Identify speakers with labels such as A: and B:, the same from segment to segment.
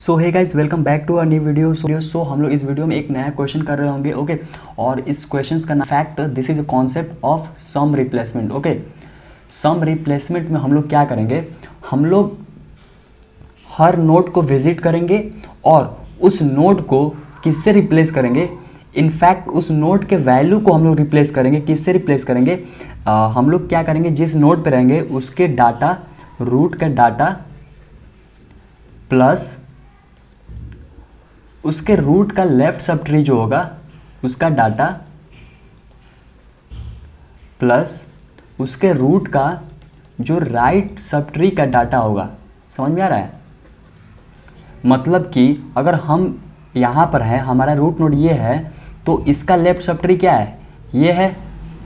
A: So hey guys welcome back to a new video. So हम लोग इस video में एक नया क्वेश्चन कर रहे होंगे। ओके और इस क्वेश्चन का ना fact this is a concept of sum replacement. Okay sum replacement में हम लोग क्या करेंगे, हम लोग हर नोड को विजिट करेंगे और उस नोड को किससे रिप्लेस करेंगे। इनफैक्ट उस नोड के वैल्यू को हम लोग रिप्लेस करेंगे। किससे रिप्लेस करेंगे, हम लोग क्या करेंगे, जिस नोड पे रहेंगे उसके डाटा, रूट का डाटा प्लस उसके रूट का लेफ्ट सब ट्री जो होगा उसका डाटा प्लस उसके रूट का जो राइट सब ट्री का डाटा होगा। समझ में आ रहा है? मतलब कि अगर हम यहाँ पर हैं, हमारा रूट नोड ये है, तो इसका लेफ्ट सब ट्री क्या है, ये है।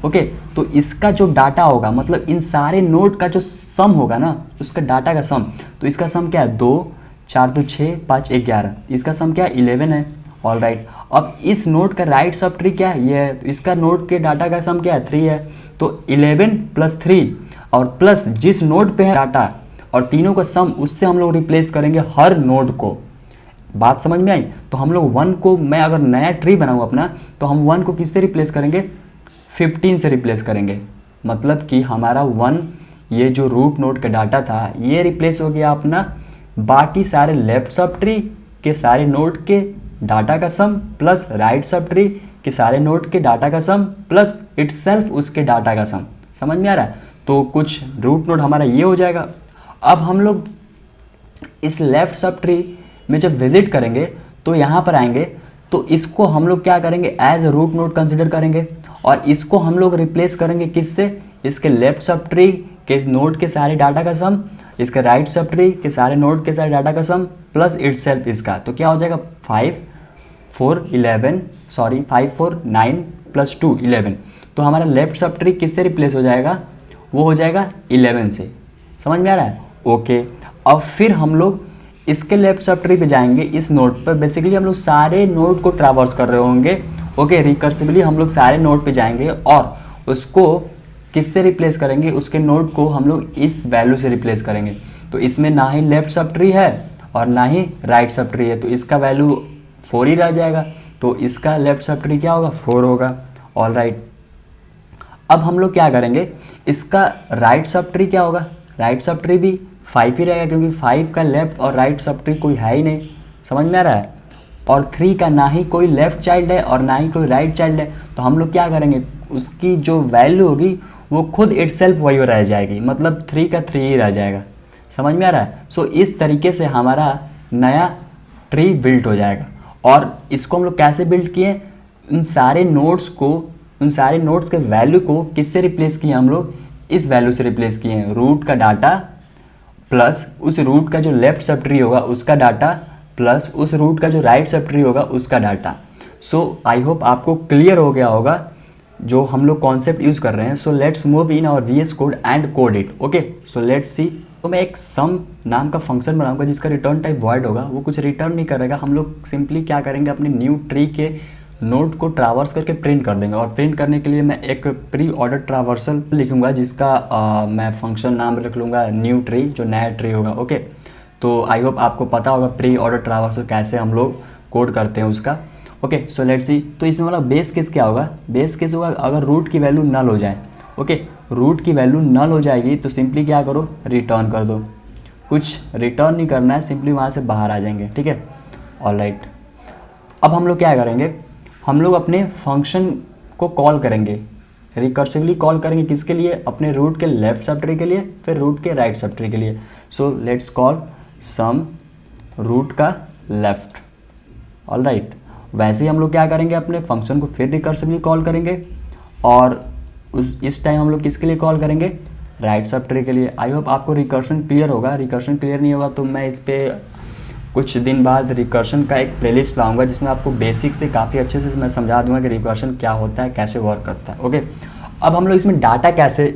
A: ओके तो इसका जो डाटा होगा, मतलब इन सारे नोड का जो सम होगा ना, उसका डाटा का सम, तो इसका सम क्या है, 2 4 तो 6 5 11, इसका सम क्या है, 11 है। ऑल राइट, अब इस नोड का राइट सब ट्री क्या है, ये है, तो इसका नोड के डाटा का सम क्या है, 3 है। तो 11 + 3 और प्लस जिस नोड पे है डाटा और तीनों का सम, उससे हम लोग रिप्लेस करेंगे हर नोड को। बात समझ में आई? तो हम लोग 1 को, मैं अगर नया ट्री बनाऊँ अपना, तो हम 1 को किससे रिप्लेस करेंगे, 15 से रिप्लेस करेंगे। मतलब कि हमारा 1, ये जो रूट नोड का डाटा था, ये रिप्लेस हो गया अपना बाकी सारे लेफ्ट सब ट्री के सारे नोड के डाटा का सम प्लस राइट सब ट्री के सारे नोड के डाटा का सम प्लस इटसेल्फ उसके डाटा का सम। समझ में आ रहा है? तो कुछ रूट नोड हमारा ये हो जाएगा। अब हम लोग इस लेफ्ट सब ट्री में जब विजिट करेंगे तो यहाँ पर आएंगे, तो इसको हम लोग क्या करेंगे, as a root node consider करेंगे और इसको हम लोग रिप्लेस करेंगे किससे, इसके लेफ्ट सब ट्री के नोड के सारे डाटा का सम, इसके राइट सब ट्री के सारे नोड के सारे डाटा का सम प्लस इटसेल्फ इसका। तो क्या हो जाएगा, 5 4 9 + 2 11। तो हमारा लेफ्ट सब ट्री किससे रिप्लेस हो जाएगा, वो हो जाएगा 11 से। समझ में आ रहा है? ओके अब फिर हम लोग इसके लेफ्ट सब ट्री पे जाएंगे, इस नोड पर बेसिकली हम लोग सारे नोड को ट्रैवर्स कर रहे होंगे। ओके रिकर्सिवली हम लोग सारे नोड पे जाएंगे और उसको किससे रिप्लेस करेंगे, उसके नोड को हम लोग इस वैल्यू से रिप्लेस करेंगे। तो इसमें ना ही लेफ्ट सब ट्री है और ना ही राइट सब ट्री है, तो इसका वैल्यू 4 ही रह जाएगा। तो इसका लेफ्ट सब ट्री क्या होगा, 4 होगा। ऑल राइट, अब हम लोग क्या करेंगे, इसका राइट सब ट्री क्या होगा, राइट सब ट्री भी 5 ही रहेगा, क्योंकि 5 का लेफ्ट और राइट सब ट्री कोई है ही नहीं। समझ में आ रहा है? और 3 का ना ही कोई लेफ्ट चाइल्ड है और ना ही कोई राइट चाइल्ड है। तो हम लोग क्या करेंगे, उसकी जो वैल्यू होगी वो खुद इटसेल्फ वही रह जाएगी, मतलब 3 का 3 ही रह जाएगा। समझ में आ रहा है? सो इस तरीके से हमारा नया ट्री बिल्ड हो जाएगा। और इसको हम लोग कैसे बिल्ड किए, उन सारे नोड्स को, उन सारे नोड्स के वैल्यू को किससे रिप्लेस किए, हम लोग इस वैल्यू से रिप्लेस किए हैं, रूट का डाटा प्लस उस रूट का जो लेफ्ट सब ट्री होगा उसका डाटा प्लस उस रूट का जो राइट सब ट्री होगा उसका डाटा। सो आई होप आपको क्लियर हो गया होगा जो हम लोग कॉन्सेप्ट यूज़ कर रहे हैं। So let's move in our VS code and code it. Okay so let's see. तो मैं एक सम नाम का फंक्शन बनाऊंगा जिसका रिटर्न टाइप वॉइड होगा, वो कुछ रिटर्न नहीं करेगा। हम लोग सिंपली क्या करेंगे, अपने न्यू ट्री के नोड को ट्रावर्स करके प्रिंट कर देंगे। और प्रिंट करने के लिए मैं एक प्री ऑर्डर ट्रावर्सल लिखूंगा जिसका मैं फंक्शन नाम रख लूँगा न्यू ट्री, जो नया ट्री होगा। ओके तो आई होप आपको पता होगा प्री ऑर्डर ट्रावर्सल कैसे हम लोग कोड करते हैं उसका। Okay so let's see. तो इसमें वाला बेस केस क्या होगा, बेस केस होगा अगर रूट की वैल्यू नल हो जाए। ओके रूट की वैल्यू नल हो जाएगी तो सिंपली क्या करो, रिटर्न कर दो। कुछ रिटर्न नहीं करना है, सिंपली वहाँ से बाहर आ जाएंगे। ठीक है, ऑल राइट। अब हम लोग क्या करेंगे, हम लोग अपने फंक्शन को कॉल करेंगे, रिकर्सिवली कॉल करेंगे किसके लिए, अपने रूट के लेफ्ट सब ट्री के लिए, फिर रूट के राइट सब ट्री के लिए। So let's call sum root का लेफ्ट। ऑल राइट, वैसे ही हम लोग क्या करेंगे, अपने फंक्शन को फिर रिकर्सिवली कॉल करेंगे और इस टाइम हम लोग किसके लिए कॉल करेंगे, राइट सब ट्री के लिए। आई होप आपको रिकर्शन क्लियर होगा। रिकर्शन क्लियर नहीं होगा तो मैं इस पर कुछ दिन बाद रिकर्शन का एक प्लेलिस्ट लाऊंगा जिसमें आपको बेसिक से काफ़ी अच्छे से मैं समझा दूंगा कि रिकर्शन क्या होता है, कैसे वर्क करता है। ओके अब हम लोग इसमें डाटा कैसे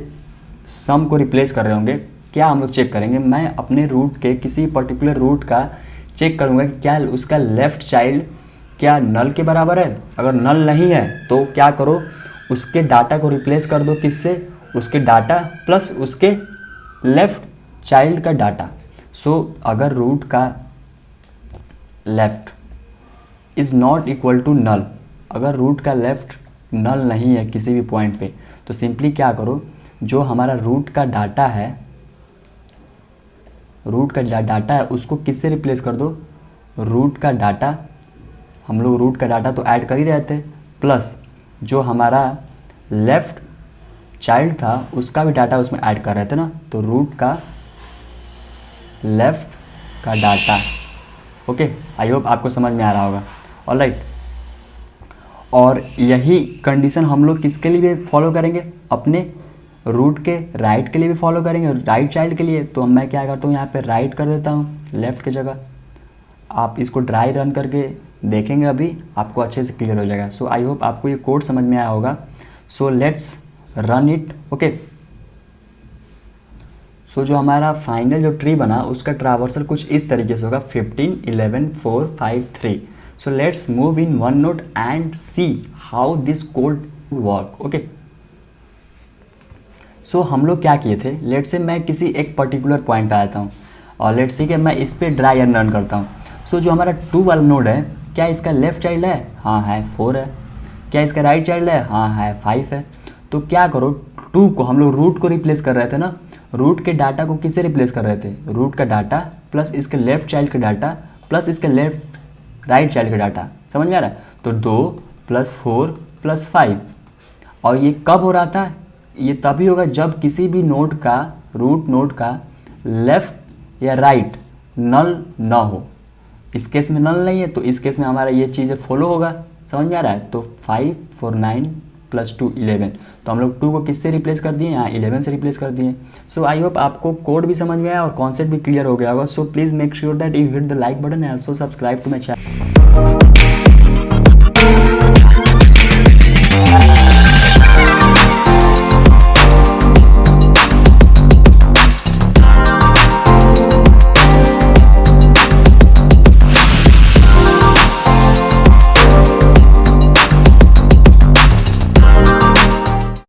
A: सम को रिप्लेस कर रहे होंगे, क्या हम लोग चेक करेंगे, मैं अपने रूट के किसी पर्टिकुलर रूट का चेक करूँगा कि क्या उसका लेफ्ट चाइल्ड क्या नल के बराबर है। अगर नल नहीं है तो क्या करो, उसके डाटा को रिप्लेस कर दो किससे, उसके डाटा प्लस उसके लेफ्ट चाइल्ड का डाटा। सो अगर रूट का left is not equal to null. अगर रूट का लेफ्ट नल नहीं है किसी भी पॉइंट पे, तो सिंपली क्या करो, जो हमारा रूट का डाटा है, रूट का डाटा है उसको किससे रिप्लेस कर दो, रूट का डाटा, हम लोग रूट का डाटा तो ऐड कर ही रहे थे, प्लस जो हमारा लेफ़्ट चाइल्ड था उसका भी डाटा उसमें ऐड कर रहे थे ना, तो रूट का लेफ़्ट का डाटा। ओके, आई होप आपको समझ में आ रहा होगा। ऑलराइट, और यही कंडीशन हम लोग किसके लिए भी फॉलो करेंगे, अपने रूट के राइट के लिए भी फॉलो करेंगे, राइट चाइल्ड के लिए। तो मैं क्या करता हूँ, यहाँ पे राइट कर देता हूँ लेफ़्ट की जगह। आप इसको ड्राई रन करके देखेंगे, अभी आपको अच्छे से क्लियर हो जाएगा। सो आई होप आपको ये कोड समझ में आया होगा। So let's run it. Okay, so जो हमारा फाइनल जो ट्री बना उसका ट्रावर्सल कुछ इस तरीके से होगा, 15 11 4 5 3। So let's move in one note and see how this code work. Okay, so हम लोग क्या किए थे, लेट से मैं किसी एक पर्टिकुलर पॉइंट पे आता हूँ और लेट से कि मैं इस पर ड्राई एंड रन करता हूँ। सो जो हमारा 2 वाला नोड है, क्या इसका लेफ्ट चाइल्ड है, हाँ है, 4 है। क्या इसका राइट चाइल्ड है, हाँ है, 5 है। तो क्या करो, 2 को हम लोग रूट को रिप्लेस कर रहे थे ना, रूट के डाटा को किससे रिप्लेस कर रहे थे, रूट का डाटा प्लस इसके लेफ्ट चाइल्ड का डाटा प्लस इसके लेफ्ट राइट चाइल्ड का डाटा। समझ में आ रहा है। तो 2 + 4 + 5। और ये कब हो रहा था, ये तभी होगा जब किसी भी नोड का, रूट नोड का लेफ्ट या राइट नल ना हो। इस केस में नल नहीं है, तो इस केस में हमारा ये चीज़ें फॉलो होगा। समझ में आ रहा है। तो 5 4 9 + 2 11। तो हम लोग 2 को किससे रिप्लेस कर दिए, यहाँ 11 से रिप्लेस कर दिए। सो आई होप आपको कोड भी समझ में आया और कॉन्सेप्ट भी क्लियर हो गया होगा। So please make sure that you hit the like button and also subscribe to my channel.